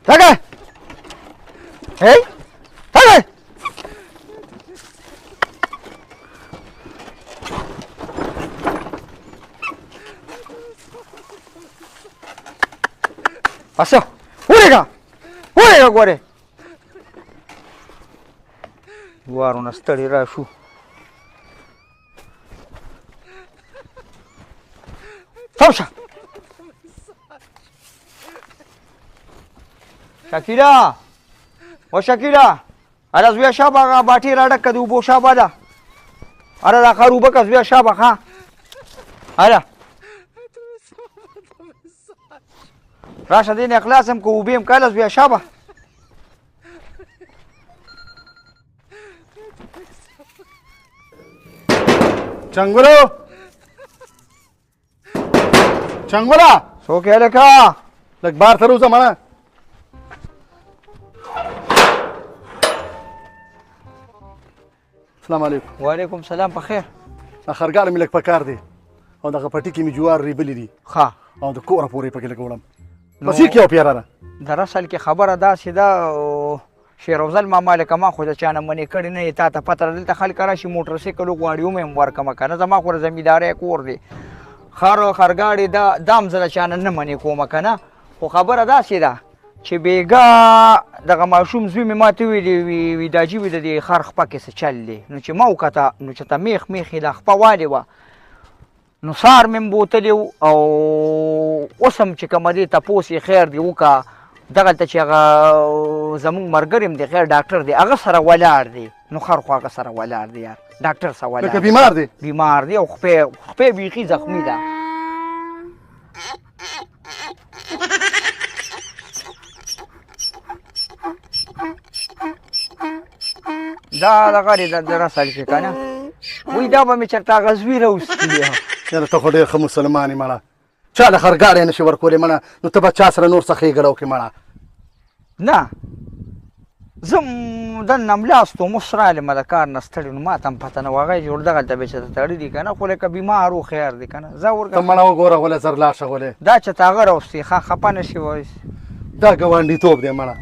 Tagay! Hey! Tagay! Paseo! Uliga! Uliga gore! Waruna ستړي راشو. Tausa! Shakira! O Shakira! Ara zuia shaba baati rada kadu bo shaba da. Ara da kharu baka zuia shaba ha. Ara. Rasha din ikhlasam ko ubim kala zuia shaba. Changulo! Changula! So kya lekha? Lag bar tharu zamana. السلام عليكم. وعليكم السلام بخير. اخرګار مې لک پکار دی او دغه پټي کې مې جوار ریبلې دي ها او د کوره پورې پکې لګولم بس یې کیو پیرانه دراصل کې خبره دا سیده شیر افضل ماما لکه ما خو د چانه منې کړی نه تا ته پته دلته خلک راشي موټر سایکل غواړي هم ورکمه کنه زما خو زمینداری کور دی خرګاړي دا دام زله چانه نه منې کومه کنه خو خبره دا سیده چې بیګا دغه ماشوم زوی مې ماته ویلې وي دا جیبې د دې خر خپه کې څه چل دی نو چې ما وکته نو چې ته میخ یې لا خپه والې وه نو سار مې بوتلی او اوس هم چې کومه دی تپوس یې خیر دی وکړه دغلته چې هغه زمونږ ملګری هم دی خیر ډاکټر دی هغه سره ولاړ دی نو خر خو هغه سره ولاړ دی یار ډاکټر سره ولاړ لکه بیمار دی بیمار دی او خپې بیخي زخمي ده دا دغه دی د رسل کې که نه وایي دا به مې چېرته هغه زوی راوستي یاره ته خو ډېر ښه مسلمان یې مړه چا له خرګاړی نه شي ورکولی مړه نو ته به چا سره نور څه ښېګړه وکړې مړه نه زه دننه ملاستو اوس رالم د کار نه ستړی نو ما ته هم پته نه وه هغه یې جوړ دغلته بېچته تړي دي که نه خو لکه بیمار و خیر دی که نه ځه ته مړه وګوره غولی زر لاشه غولی دا چې ته هغه راوستې خفه نه شي وایي دا ګاونډیتوب دی مړه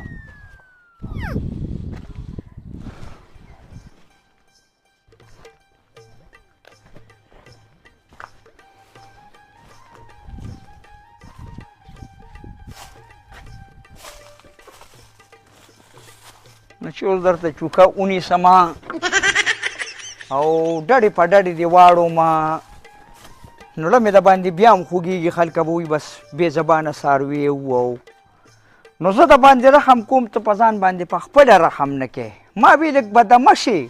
نو چې اوس درته چوکه ونیسمه او ډډې په ډډې دې واړومه نو له مې د باندې بیا هم خوږېږي خلکه به وایي بس بې زبانه څاروی وو نو زه د باندې رحم کوم ته په ځان باندې په خپله رحم نه کوې ما وی لږ بدمه شي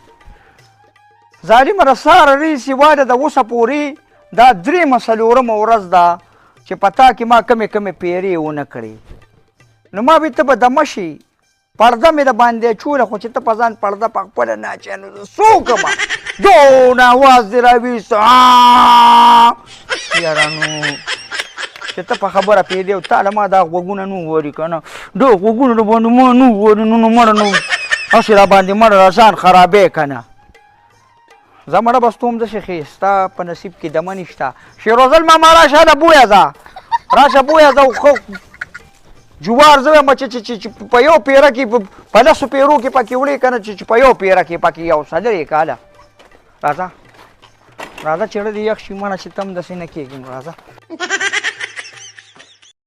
ظالمه رساره ریسي واده د اوسه پورې دا درېیمه څلورمه ورځ ده چې په تا کې ما کمې پیرې ونه کړې نو ما وی ته به دمه شي پرده مې د باندې چوله خو چې ته په ځان پرده په خپله نه اچوې نو زه څه وکړمه دونه اواز دې راویسته یاره نو چې ته په خبره پوهېدې او تا له ما دا غوږونه نه ووري که نه دا غوږونه راباندې ما نه ووري نو مړه نو هسې راباندې مړه ځان خرابې که نه زه مړه به ستوم داسې ښې ستا په نصیب کې دمه نشته شیرافضل ماما راشه د بویه ځه راشه بویه ځه جوار زه وایم چې په یو پیره کې په لسو پیرو کې پکې وړې که نه چې په یو پیره کې پکې یو څه لرې کاله راځه راځه چېړه دې یخ شي مړه چې ته هم داسې نه کېږي راځه